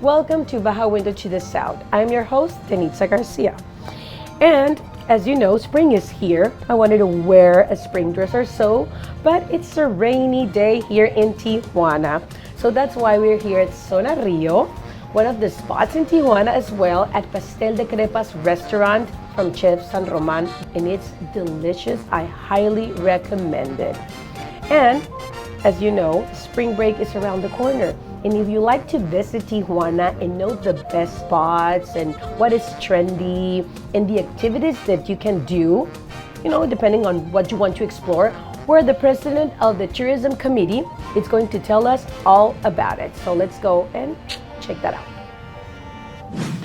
Welcome to Baja Window to the South. I'm your host, Denitza Garcia. And as you know, spring is here. I wanted to wear a spring dress or so, but it's a rainy day here in Tijuana. So that's why we're here at Zona Rio, one of the spots in Tijuana as well, at Pastel de Crepas restaurant from Chef San Roman, and it's delicious. I highly recommend it. And as you know, spring break is around the corner. And if you like to visit Tijuana and know the best spots and what is trendy and the activities that you can do, you know, depending on what you want to explore, we're the president of the tourism committee. It's going to tell us all about it. So let's go and check that out.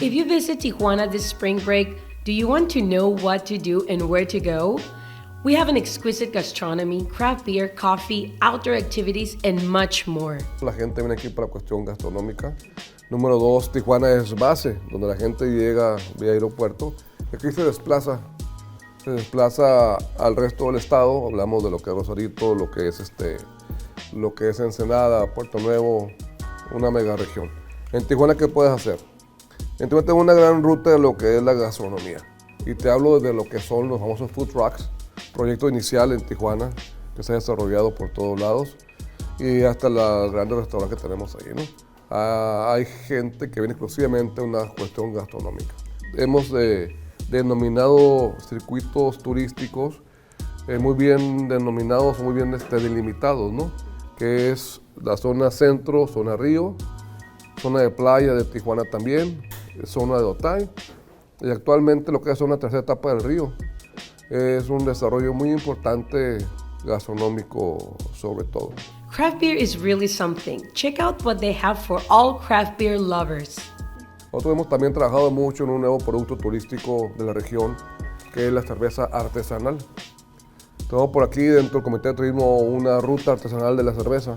If you visit Tijuana this spring break, do you want to know what to do and where to go? We have an exquisite gastronomy, craft beer, coffee, outdoor activities, and much more. La gente viene aquí para la cuestión gastronómica. Número 2, Tijuana es base, donde la gente llega vía aeropuerto. Aquí se desplaza al resto del estado. Hablamos de lo que es Rosarito, lo que es Ensenada, Puerto Nuevo, una mega región. En Tijuana, ¿qué puedes hacer? En Tijuana tengo una gran ruta de lo que es la gastronomía. Y te hablo de lo que son los famosos food trucks. Proyecto inicial en Tijuana que se ha desarrollado por todos lados y hasta los grandes restaurantes que tenemos ahí, ¿no? Hay gente que viene exclusivamente a una cuestión gastronómica. Hemos denominado circuitos turísticos muy bien denominados, muy bien delimitados, ¿no? Que es la zona centro, zona río, zona de playa de Tijuana también, zona de Otay y actualmente lo que es zona tercera etapa del río. Es un desarrollo muy importante gastronómico sobre todo. Craft beer is really something. Check out what they have for all craft beer lovers. Nosotros hemos también trabajado mucho en un nuevo producto turístico de la región, que es la cerveza artesanal. Tenemos por aquí dentro del Comité de Turismo una ruta artesanal de la cerveza,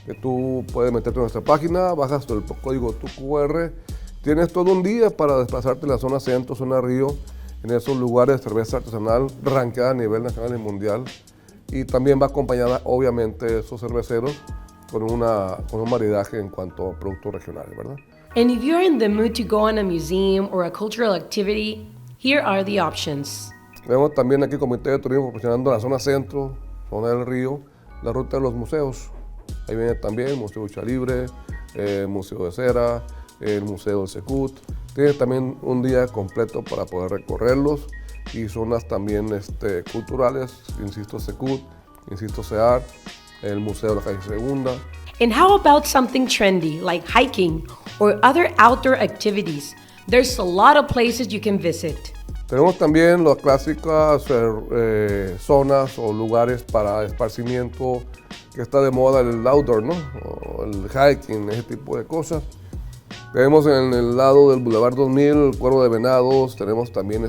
que tú puedes meterte en nuestra página, bajas el código tu QR, tienes todo un día para desplazarte en la zona centro, zona río, en esos lugares de cerveza artesanal ranqueada a nivel nacional y mundial, y también va acompañada obviamente de esos cerveceros con un maridaje en cuanto a productos regionales, ¿verdad? And if you're in the mood to go on a museum or a cultural activity, here are the options. Vemos también aquí Comité de Turismo proporcionando la zona centro, zona del río, la ruta de los museos. Ahí viene también el Museo de Lucha Libre, el Museo de Cera, el Museo del Secut. Tiene también un día completo para poder recorrerlos y zonas también culturales, insisto Secut, insisto CEAR, el Museo de la Calle Segunda. And how about something trendy like hiking or other outdoor activities? There's a lot of places you can visit. Tenemos también las clásicas zonas o lugares para esparcimiento que está de moda el outdoor, ¿no? O el hiking, ese tipo de cosas. Tenemos en el lado del Boulevard 2000 el Cuervo de Venados, tenemos también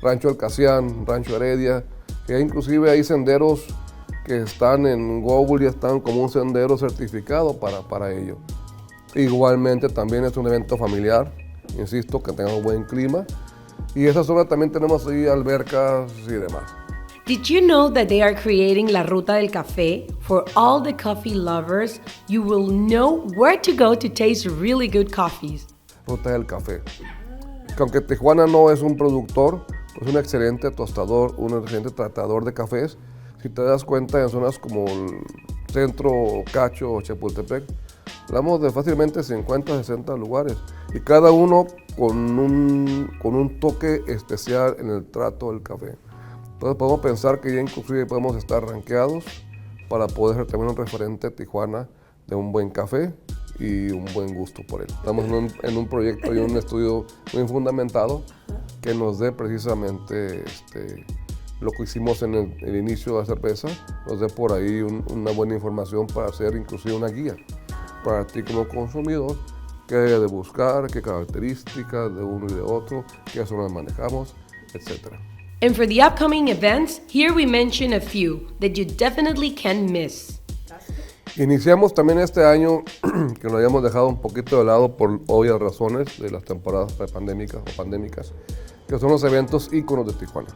Rancho El Casián, Rancho Heredia, que inclusive hay senderos que están en Google y están como un sendero certificado para ello. Igualmente también es un evento familiar, insisto, que tenga un buen clima. Y esa zona también tenemos ahí albercas y demás. Did you know that they are creating La Ruta del Café? For all the coffee lovers, you will know where to go to taste really good coffees. Ruta del Café. Que aunque Tijuana no es un productor, es un excelente tostador, un excelente tratador de cafés. Si te das cuenta en zonas como el Centro, Cacho o Chapultepec, hablamos de fácilmente 50, 60 lugares y cada uno con un toque especial en el trato del café. Entonces podemos pensar que ya inclusive podemos estar rankeados para poder ser también un referente de Tijuana de un buen café y un buen gusto por él. Estamos en un proyecto y un estudio muy fundamentado que nos dé precisamente lo que hicimos en el inicio de la cerveza, nos dé por ahí una buena información para hacer inclusive una guía para ti como consumidor, qué debe de buscar, qué características de uno y de otro, qué zonas manejamos, etc. And for the upcoming events, here we mention a few that you definitely can't miss. Iniciamos también este año, que lo habíamos dejado un poquito de lado por obvias razones de las temporadas pandémicas, que son los eventos íconos de Tijuana,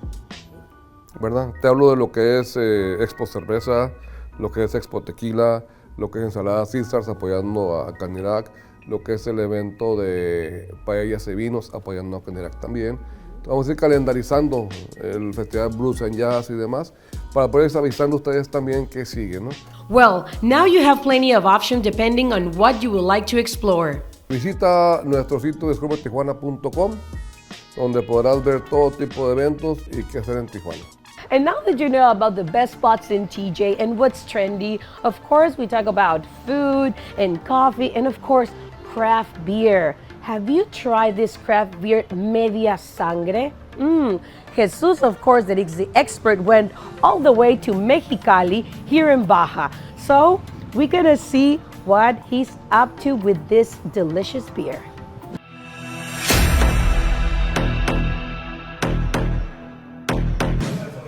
¿verdad? Te hablo de lo que es Expo Cerveza, lo que es Expo Tequila, lo que es Ensalada Caesars apoyando a Canirac, lo que es el evento de paellas y vinos, apoyando a Canirac también. Vamos a ir calendarizando el Festival Blues and Jazz y demás, para poder ir avisando a ustedes también qué sigue, ¿no? Well, now you have plenty of options depending on what you would like to explore. Visita nuestro sitio descubretijuana.com, donde podrás ver todo tipo de eventos y qué hacer en Tijuana. And now that you know about the best spots in TJ and what's trendy, of course we talk about food and coffee and of course craft beer. Have you tried this craft beer Media Sangre? Jesus, of course, that is the expert, went all the way to Mexicali here in Baja. So we're gonna see what he's up to with this delicious beer.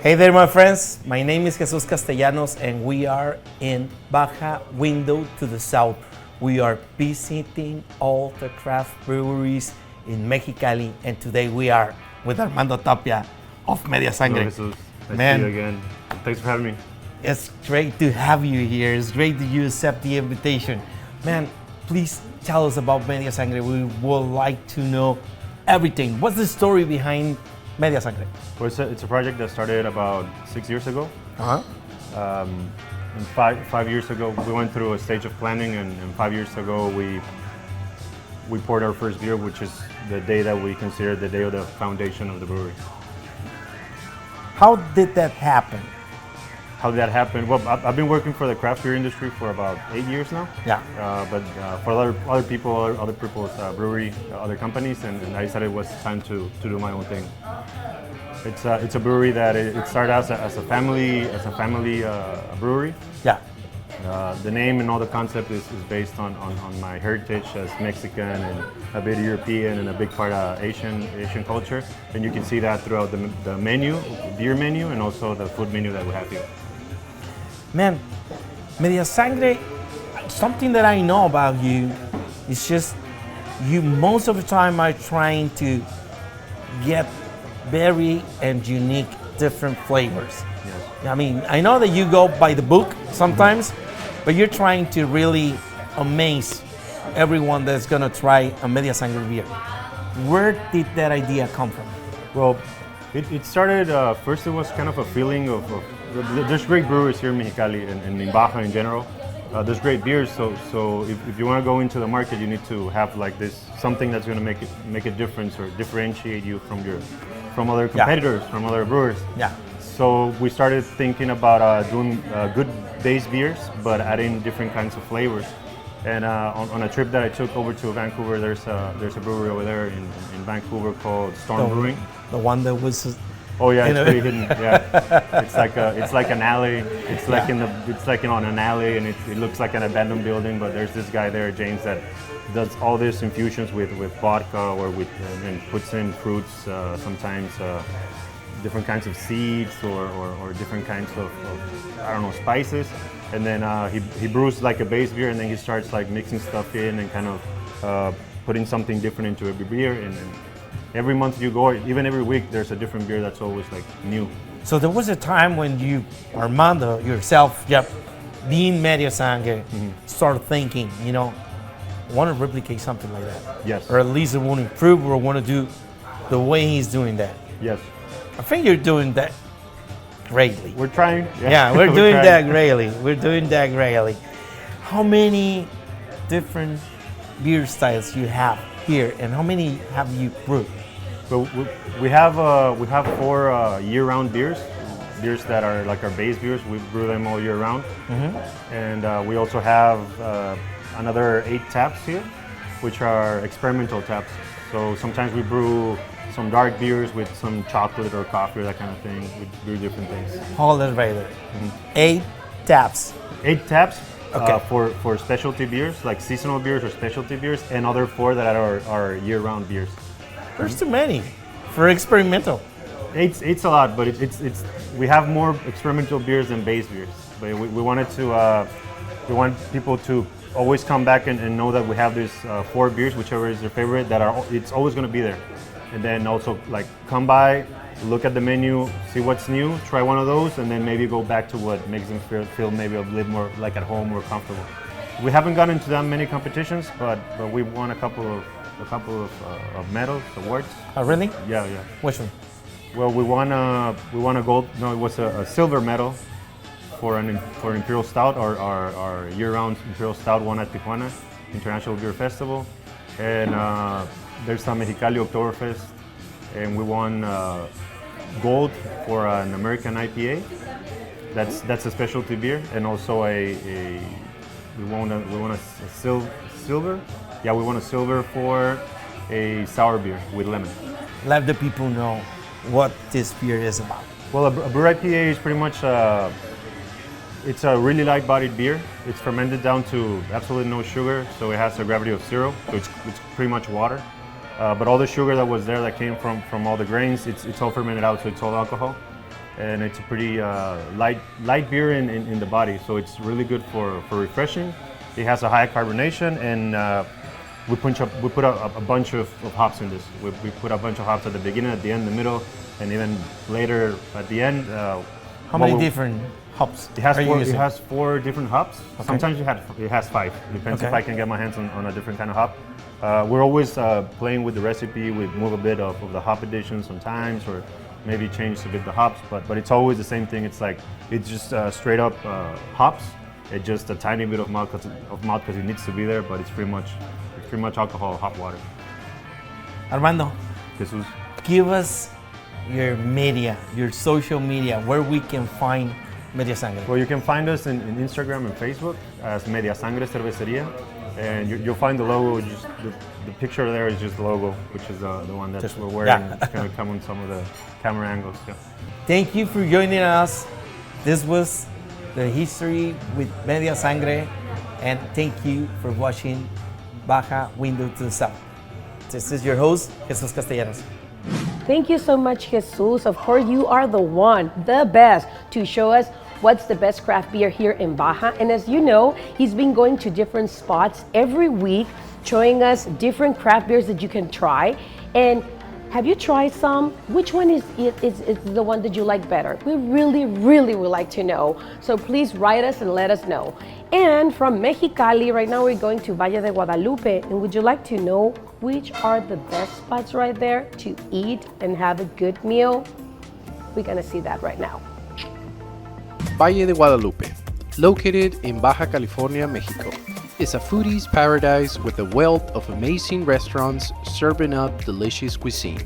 Hey there, my friends. My name is Jesus Castellanos, and we are in Baja Window to the South. We are visiting all the craft breweries in Mexicali, and today we are with Armando Tapia of Media Sangre. Hello, Jesus. Nice Man. to see you again. Thanks for having me. It's great to have you here. It's great that you accept the invitation. Man, please tell us about Media Sangre. We would like to know everything. What's the story behind Media Sangre? Well, it's a project that started about 6 years ago. Uh-huh. And five years ago, we went through a stage of planning, and 5 years ago, we poured our first beer, which is the day that we consider the day of the foundation of the brewery. How did that happen? How did that happen? Well, I've been working for the craft beer industry for about 8 years now. Yeah. But for other people, other people's brewery, other companies, and I decided it was time to do my own thing. It's a brewery that it started out as a family brewery. Yeah. The name and all the concept is based on my heritage as Mexican and a bit European and a big part of Asian culture, and you can see that throughout the menu, beer menu, and also the food menu that we have here. Man, Media Sangre, something that I know about you is just you most of the time are trying to get very and unique different flavors. Yes. I mean, I know that you go by the book sometimes, but you're trying to really amaze everyone that's gonna try a Media Sangre beer. Where did that idea come from? Well, it started, first it was kind of a feeling of there's great breweries here in Mexicali and in Baja in general. There's great beers, so if you want to go into the market, you need to have like this, something that's going to make a difference or differentiate you from other competitors, from other brewers. Yeah. So we started thinking about doing good base beers, but adding different kinds of flavors. And on a trip that I took over to Vancouver, there's a brewery over there in Vancouver called Storm Brewing. The one that was. Oh yeah, You it's know? pretty hidden. Yeah, it's like an alley. It's like on an alley, and it looks like an abandoned building. But there's this guy there, James, that does all these infusions with vodka or with and puts in fruits, sometimes different kinds of seeds or different kinds of I don't know, spices. And then he brews like a base beer, and then he starts like mixing stuff in and kind of putting something different into every beer. And every month you go, or even every week, there's a different beer that's always like new. So there was a time when you, Armando, yourself, being Media Sangre, started thinking, I want to replicate something like that. Yes. Or at least I want to improve or want to do the way he's doing that. Yes. I think you're doing that greatly. We're trying. Yeah, we're doing trying. that greatly. We're doing that greatly. How many different beer styles you have here, and how many have you brewed? So we have 4 year-round beers that are like our base beers. We brew them all year round, and we also have another 8 taps here, which are experimental taps. So sometimes we brew some dark beers with some chocolate or coffee or that kind of thing. We brew different things. Hold it right there. 8 taps. 8 taps Okay. for specialty beers, like seasonal beers or specialty beers, and other 4 that are year-round beers. There's too many for experimental. It's a lot, but it's we have more experimental beers than base beers. But we wanted to we want people to always come back and know that we have these 4 beers, whichever is their favorite, it's always going to be there. And then also like come by, look at the menu, see what's new, try one of those, and then maybe go back to what makes them feel maybe a little more like at home or comfortable. We haven't gotten into that many competitions, but we won a couple of medals, awards. Oh, really? Yeah. Which one? Well, we won a gold. No, it was a silver medal for Imperial Stout, our year-round Imperial Stout won at Tijuana International Beer Festival, and there's some Mexicali Oktoberfest, and we won gold for an American IPA. That's a specialty beer, and also we won a silver. Yeah, we won a silver for a sour beer with lemon. Let the people know what this beer is about. Well, a brew IPA is pretty much it's a really light-bodied beer. It's fermented down to absolutely no sugar, so it has a gravity of 0. So it's pretty much water. But all the sugar that was there, that came from all the grains, it's all fermented out, so it's all alcohol. And it's a pretty light beer in the body, so it's really good for refreshing. It has a high carbonation, and we put a bunch of hops in this. We put a bunch of hops at the beginning, at the end, the middle, and even later at the end. How many different hops It has are you four. using? It has 4 different hops. Okay. Sometimes it has 5. Depends if Okay. I can get my hands on a different kind of hop. We're always playing with the recipe. We move a bit of the hop addition sometimes, or maybe change a bit the hops. But it's always the same thing. It's just straight up hops. It's just a tiny bit of malt because it needs to be there. But it's pretty much alcohol, hop water. Armando, Jesus. give us your media, your social media, where we can find Media Sangre. Well, you can find us in Instagram and Facebook as Media Sangre Cervecería, and you'll find the logo. Just the picture there is just the logo, which is the one that we're wearing. Yeah. It's going to come on some of the camera angles. Yeah. Thank you for joining us. This was the history with Media Sangre, and thank you for watching Baja Window to the South. This is your host, Jesus Castellanos. Thank you so much, Jesus. Of course, you are the one, the best, to show us what's the best craft beer here in Baja. And as you know, he's been going to different spots every week, showing us different craft beers that you can try. And have you tried some? Which one is the one that you like better? We really, really would like to know. So please write us and let us know. And from Mexicali, right now we're going to Valle de Guadalupe. And would you like to know which are the best spots right there to eat and have a good meal? We're gonna see that right now. Valle de Guadalupe, located in Baja California, Mexico, is a foodie's paradise with a wealth of amazing restaurants serving up delicious cuisine.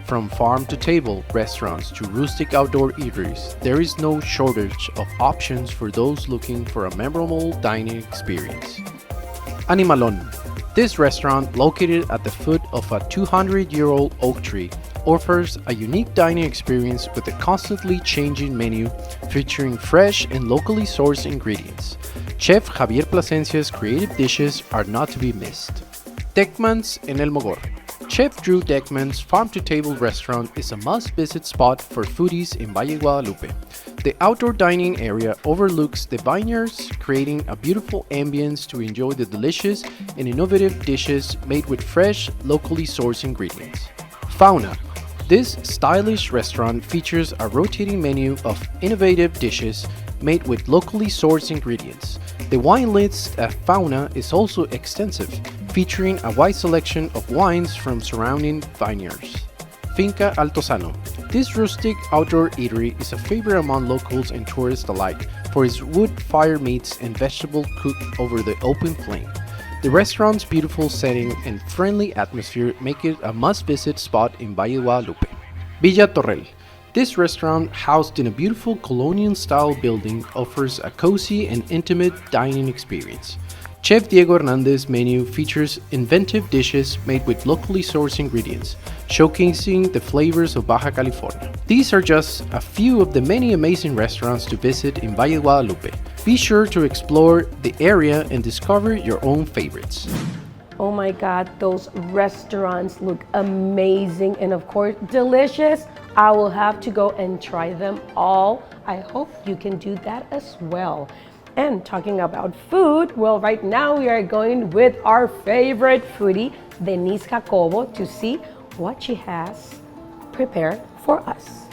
From farm-to-table restaurants to rustic outdoor eateries, there is no shortage of options for those looking for a memorable dining experience. Animalon. This restaurant, located at the foot of a 200-year-old oak tree, offers a unique dining experience with a constantly changing menu featuring fresh and locally sourced ingredients. Chef Javier Plasencia's creative dishes are not to be missed. Deckman's en El Mogor. Chef Drew Deckman's farm-to-table restaurant is a must-visit spot for foodies in Valle Guadalupe. The outdoor dining area overlooks the vineyards, creating a beautiful ambience to enjoy the delicious and innovative dishes made with fresh, locally sourced ingredients. Fauna. This stylish restaurant features a rotating menu of innovative dishes made with locally sourced ingredients. The wine list at Fauna is also extensive, featuring a wide selection of wines from surrounding vineyards. Finca Altozano. This rustic outdoor eatery is a favorite among locals and tourists alike for its wood-fire meats and vegetable cooked over the open flame. The restaurant's beautiful setting and friendly atmosphere make it a must-visit spot in Valle Guadalupe. Villa Torrel. This restaurant, housed in a beautiful colonial-style building, offers a cozy and intimate dining experience. Chef Diego Hernandez's menu features inventive dishes made with locally sourced ingredients, showcasing the flavors of Baja California. These are just a few of the many amazing restaurants to visit in Valle Guadalupe. Be sure to explore the area and discover your own favorites. Oh my God, those restaurants look amazing and of course delicious. I will have to go and try them all. I hope you can do that as well. And talking about food, well, right now we are going with our favorite foodie, Denise Jacobo, to see what she has prepared for us.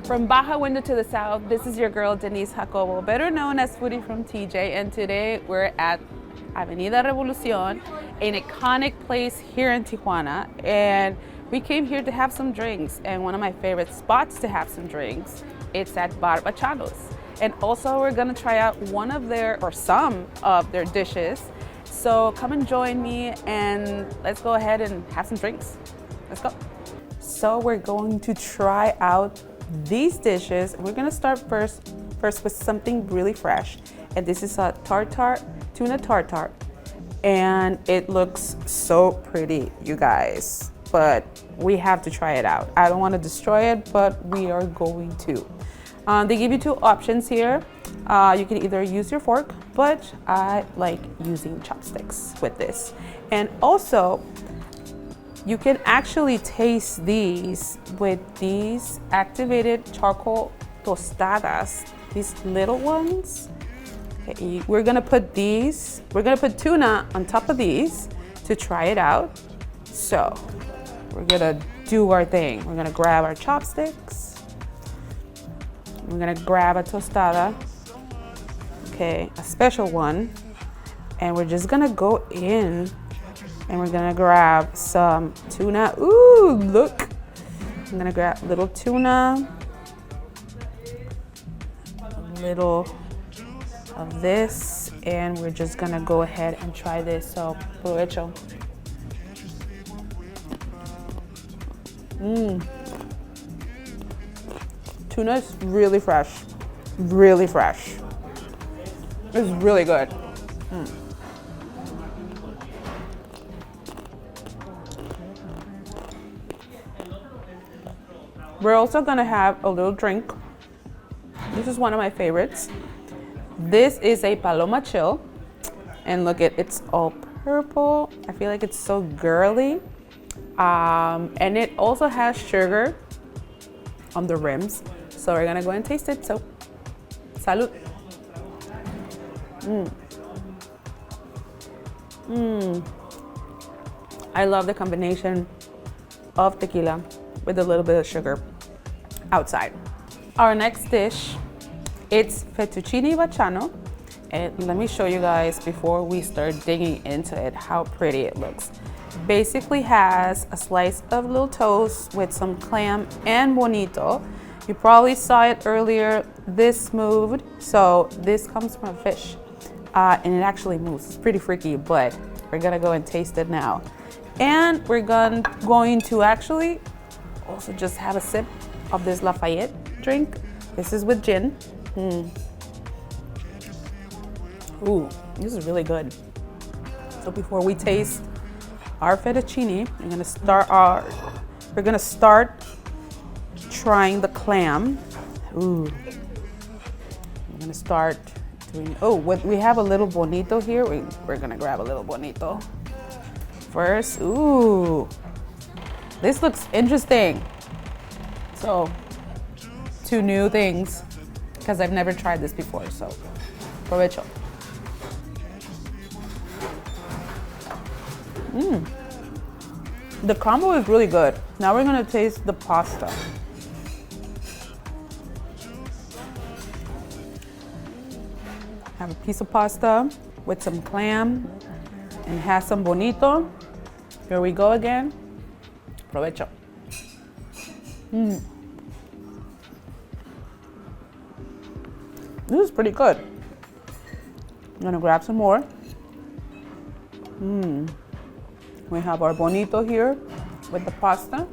From Baja Window to the South, this is your girl Denise Jacobo, better known as Foodie from TJ, and today we're at Avenida Revolucion, an iconic place here in Tijuana, and we came here to have some drinks, and one of my favorite spots to have some drinks, it's at Bar Bachanos. And also we're gonna try out some of their dishes. So come and join me and let's go ahead and have some drinks. Let's go. So we're going to try out these dishes. We're gonna start first with something really fresh. And this is a tuna tartare. And it looks so pretty, you guys. But we have to try it out. I don't wanna destroy it, but we are going to. They give you two options here. You can either use your fork, but I like using chopsticks with this. And also, you can actually taste these with these activated charcoal tostadas, these little ones. Okay, we're gonna put tuna on top of these to try it out. So we're gonna do our thing. We're gonna grab our chopsticks. We're gonna grab a tostada, okay, a special one, and we're just gonna go in and we're gonna grab some tuna. Ooh, look. I'm gonna grab a little tuna, a little of this, and we're just gonna go ahead and try this. So, provecho. Tuna is really fresh, really fresh. It's really good. We're also gonna have a little drink. This is one of my favorites. This is a Paloma Chill. And look, it's all purple. I feel like it's so girly. And it also has sugar on the rims. So we're gonna go and taste it. So, salud. I love the combination of tequila with a little bit of sugar outside. Our next dish, it's fettuccine bacciano. And let me show you guys before we start digging into it how pretty it looks. Basically has a slice of little toast with some clam and bonito. You probably saw it earlier, this moved. So this comes from fish and it actually moves. It's pretty freaky, but we're gonna go and taste it now. And we're going to actually also just have a sip of this Lafayette drink. This is with gin. Ooh, this is really good. So before we taste our fettuccine, we're gonna start trying the clam. Ooh, we're gonna start doing, we have a little bonito here. We're gonna grab a little bonito first. Ooh, this looks interesting. So, two new things, because I've never tried this before, so provecho. The combo is really good. Now we're gonna taste the pasta. Have a piece of pasta with some clam and has some bonito. Here we go again. Provecho. This is pretty good. I'm gonna grab some more. We have our bonito here with the pasta.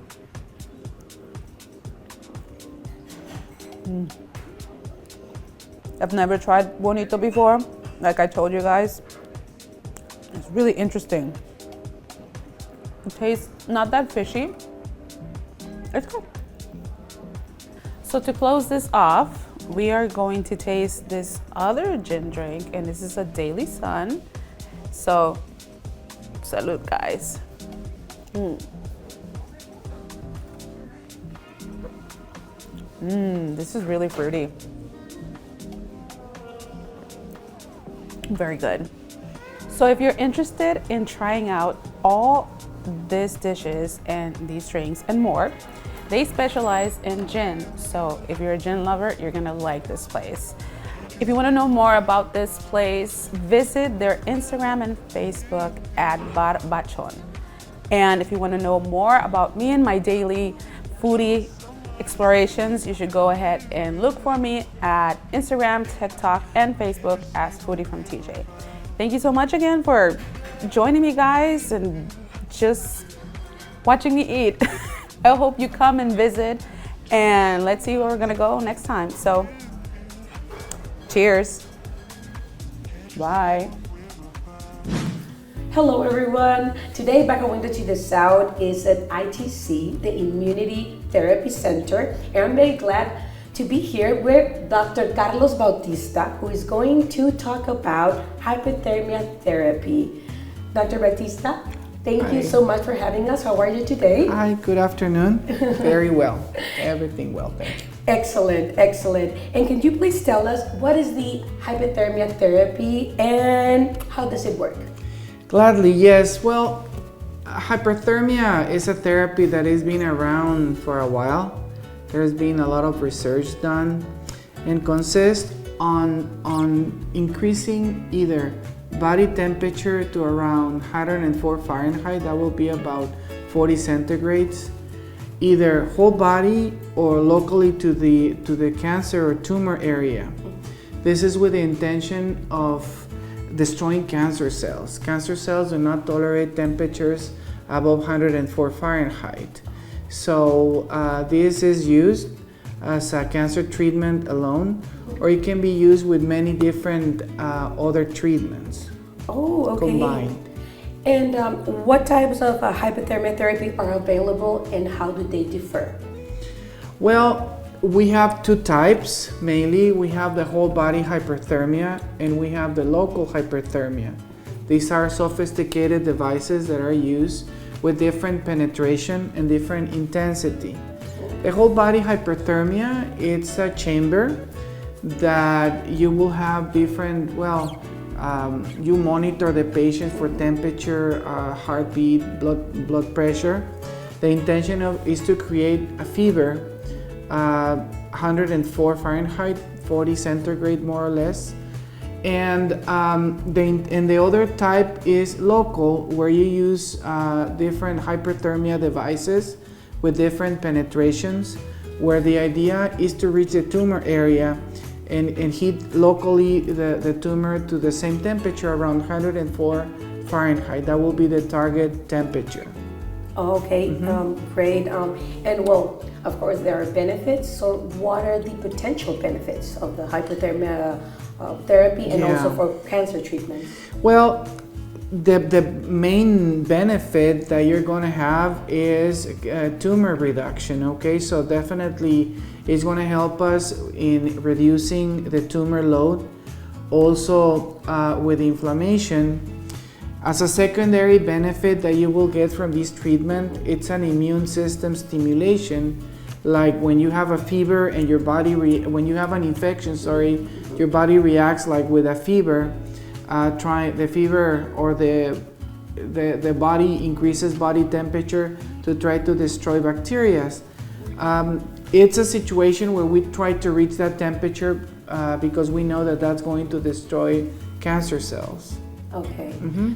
I've never tried bonito before. Like I told you guys, it's really interesting. It tastes not that fishy. It's good. So to close this off, we are going to taste this other gin drink, and this is a Daily Sun. So, salud, guys. This is really fruity. Very good. So if you're interested in trying out all these dishes and these drinks and more, They specialize in gin, so if you're a gin lover, you're gonna like this place. If you want to know more about this place, visit their Instagram and Facebook at Bar Bachon. And if you want to know more about me and my daily foodie explorations, you should go ahead and look for me at Instagram, TikTok, and Facebook as Foodie from TJ. Thank you so much again for joining me, guys, and just watching me eat. I hope you come and visit, and let's see where we're gonna go next time. So, cheers. Bye. Hello everyone. Today Baja Window to the South is at ITC, the Immunity Therapy Center, and I'm very glad to be here with Dr. Carlos Bautista, who is going to talk about hypothermia therapy. Dr. Bautista, thank you so much for having us. How are you today? Hi, good afternoon. Very well. Everything well, thank you. Excellent, excellent. And can you please tell us what is the hypothermia therapy and how does it work? Gladly, yes. Well, hyperthermia is a therapy that has been around for a while. There's been a lot of research done and consists on increasing either body temperature to around 104 Fahrenheit, that will be about 40 centigrades, either whole body or locally to the cancer or tumor area. This is with the intention of destroying cancer cells. Cancer cells do not tolerate temperatures above 104 Fahrenheit. So this is used as a cancer treatment alone, or it can be used with many different other treatments. Oh, okay. Combined. And what types of hypothermia therapy are available and how do they differ? Well, we have two types mainly. We have the whole body hyperthermia and we have the local hyperthermia. These are sophisticated devices that are used with different penetration and different intensity. The whole body hyperthermia, it's a chamber that you will have different, you monitor the patient for temperature, heartbeat, blood pressure. The intention is to create a fever, 104 Fahrenheit, 40 centigrade more or less. And the other type is local, where you use different hyperthermia devices with different penetrations, where the idea is to reach the tumor area and heat locally the tumor to the same temperature, around 104 Fahrenheit. That will be the target temperature. Okay, great. And well, of course, there are benefits. So what are the potential benefits of the hypothermia therapy and also for cancer treatments? Well, the main benefit that you're going to have is tumor reduction, okay? So definitely it's going to help us in reducing the tumor load. Also with inflammation. As a secondary benefit that you will get from this treatment, it's an immune system stimulation. Like when you have a fever and your body, when you have an infection, your body reacts like with a fever. The fever or the body increases body temperature to try to destroy bacteria. It's a situation where we try to reach that temperature because we know that that's going to destroy cancer cells. Okay,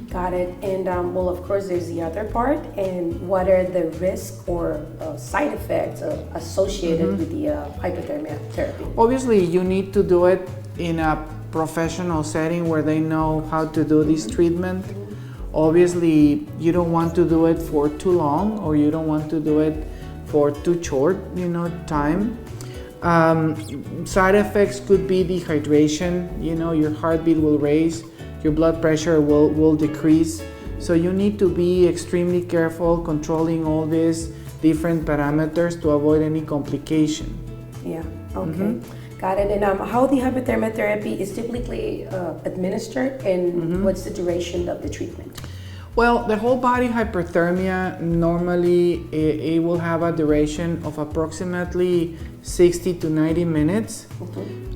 got it. And well, of course, there's the other part. And what are the risks or side effects associated with the hypothermia therapy? Obviously, you need to do it in a professional setting where they know how to do this treatment. Obviously, you don't want to do it for too long, or you don't want to do it for too short, time. Side effects could be dehydration. Your heartbeat will raise. Your blood pressure will decrease. So you need to be extremely careful controlling all these different parameters to avoid any complication. Yeah, okay. Got it. And how the hypothermia therapy is typically administered and what's the duration of the treatment? Well, the whole body hyperthermia, normally it will have a duration of approximately 60 to 90 minutes.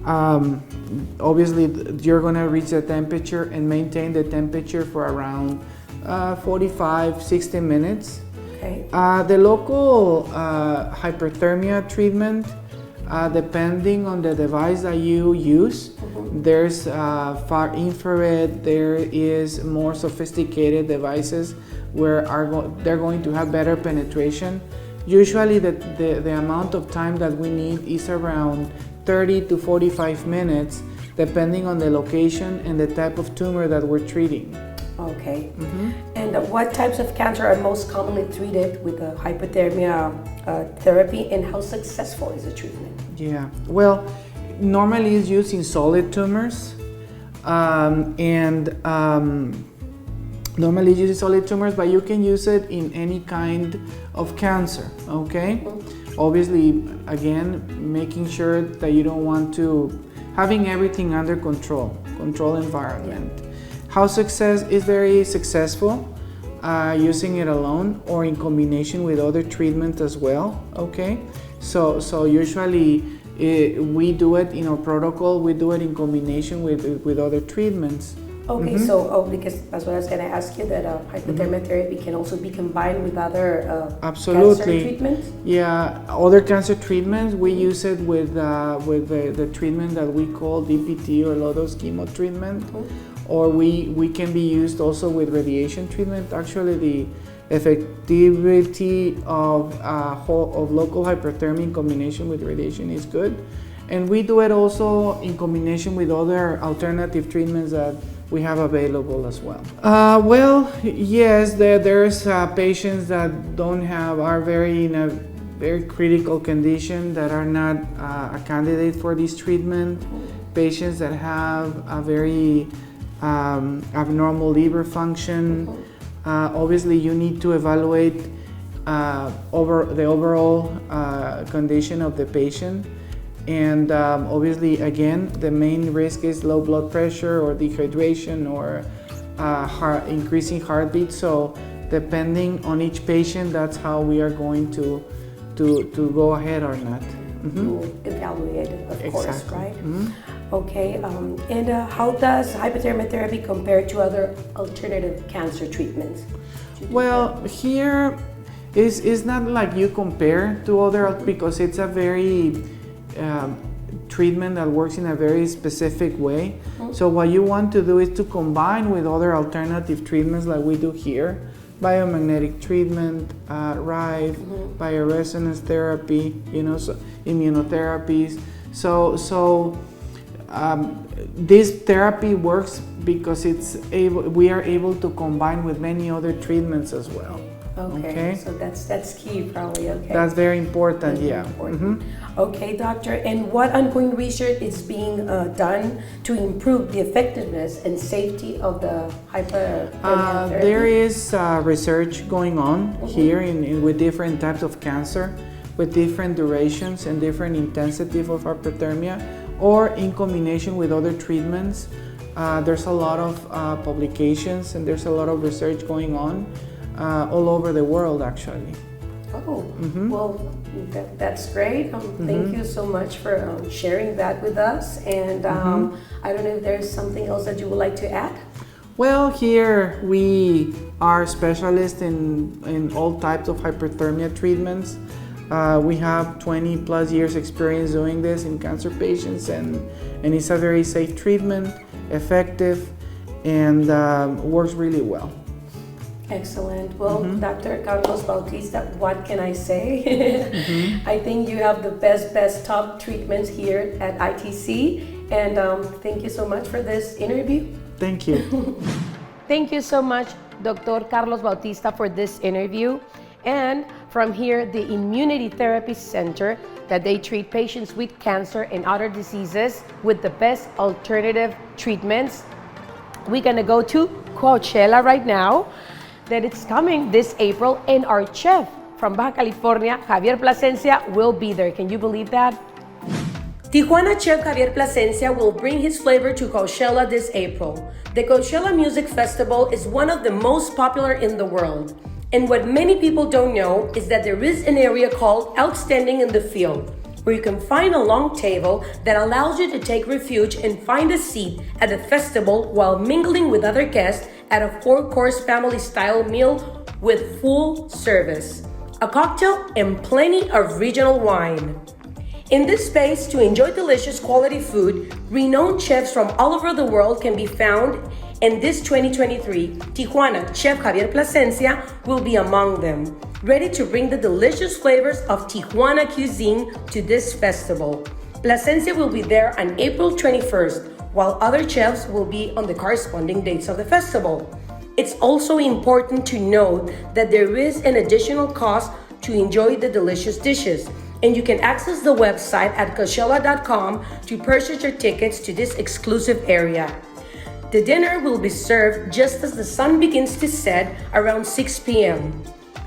Obviously, you're going to reach the temperature and maintain the temperature for around 45, 60 minutes. Okay. The local hyperthermia treatment, depending on the device that you use, there's far infrared, there is more sophisticated devices where they're going to have better penetration. Usually the amount of time that we need is around 30 to 45 minutes, depending on the location and the type of tumor that we're treating. Okay. And what types of cancer are most commonly treated with the hypothermia therapy, and how successful is the treatment? Yeah, well, normally it's used in solid tumors, normally used in solid tumors, but you can use it in any kind of cancer, okay? Obviously, again, making sure that you don't want to, having everything under control environment. How success is very successful, using it alone or in combination with other treatments as well, okay? So usually we do it in our protocol, we do it in combination with other treatments. Okay, because that's what I was going to ask you, that hypothermia therapy can also be combined with other cancer treatments? Yeah, other cancer treatments, we use it with the treatment that we call DPT or low-dose chemo treatment, or we can be used also with radiation treatment. Actually, the effectivity of local hyperthermia in combination with radiation is good. And we do it also in combination with other alternative treatments that we have available as well. Well, yes, there's patients that are in a very critical condition that are not a candidate for this treatment. Patients that have a very abnormal liver function. Obviously, you need to evaluate over the overall condition of the patient. And obviously, again, the main risk is low blood pressure or dehydration or increasing heartbeat. So depending on each patient, that's how we are going to go ahead or not. To evaluate it, of course, Exactly. right? Okay, and how does hypothermia therapy compare to other alternative cancer treatments? Well, here is not like you compare to other, because it's a very treatment that works in a very specific way. So what you want to do is to combine with other alternative treatments like we do here, biomagnetic treatment, RIVE, bioresonance therapy, so immunotherapies. So this therapy works because we are able to combine with many other treatments as well. Okay. So that's key, probably. Okay, that's very important. Very yeah important. Okay, doctor, and what ongoing research is being done to improve the effectiveness and safety of the hypothermia therapy? There is research going on here with different types of cancer, with different durations and different intensity of hypothermia, or in combination with other treatments. There's a lot of publications and there's a lot of research going on all over the world, actually. Oh, well, that's great. Thank you so much for sharing that with us. And I don't know if there's something else that you would like to add? Well, here we are specialists in all types of hyperthermia treatments. We have 20 plus years experience doing this in cancer patients, and it's a very safe treatment, effective, and works really well. Excellent. Well, Dr. Carlos Bautista, what can I say? I think you have the best top treatments here at ITC, and thank you so much for this interview. Thank you. Thank you so much, Dr. Carlos Bautista, for this interview. And from here, the Immunity Therapy Center, that they treat patients with cancer and other diseases with the best alternative treatments. We're gonna go to Coachella right now, that it's coming this April, and our chef from Baja California, Javier Plasencia, will be there. Can you believe that? Tijuana chef Javier Plasencia will bring his flavor to Coachella this April. The Coachella Music Festival is one of the most popular in the world. And what many people don't know is that there is an area called Outstanding in the Field, where you can find a long table that allows you to take refuge and find a seat at the festival while mingling with other guests at a 4-course family-style meal with full service, a cocktail, and plenty of regional wine. In this space, to enjoy delicious quality food, renowned chefs from all over the world can be found, and this 2023, Tijuana Chef Javier Plasencia will be among them, ready to bring the delicious flavors of Tijuana cuisine to this festival. Plasencia will be there on April 21st, while other chefs will be on the corresponding dates of the festival. It's also important to note that there is an additional cost to enjoy the delicious dishes, and you can access the website at Coachella.com to purchase your tickets to this exclusive area. The dinner will be served just as the sun begins to set around 6 p.m.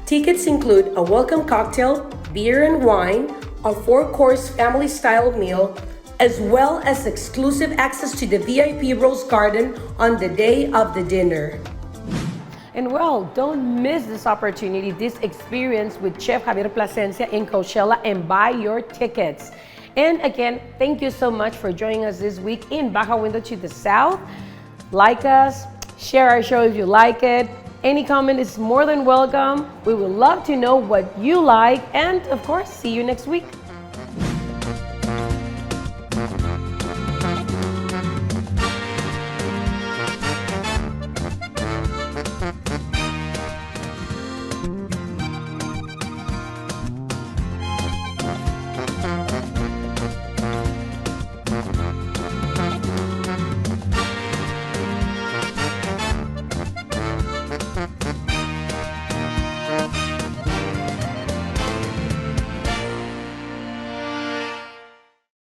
Tickets include a welcome cocktail, beer and wine, a 4-course family-style meal, as well as exclusive access to the VIP Rose Garden on the day of the dinner. And well, don't miss this opportunity, this experience with Chef Javier Plasencia in Coachella, and buy your tickets. And again, thank you so much for joining us this week in Baja Window to the South. Like us, share our show if you like it. Any comment is more than welcome. We would love to know what you like, and of course, see you next week.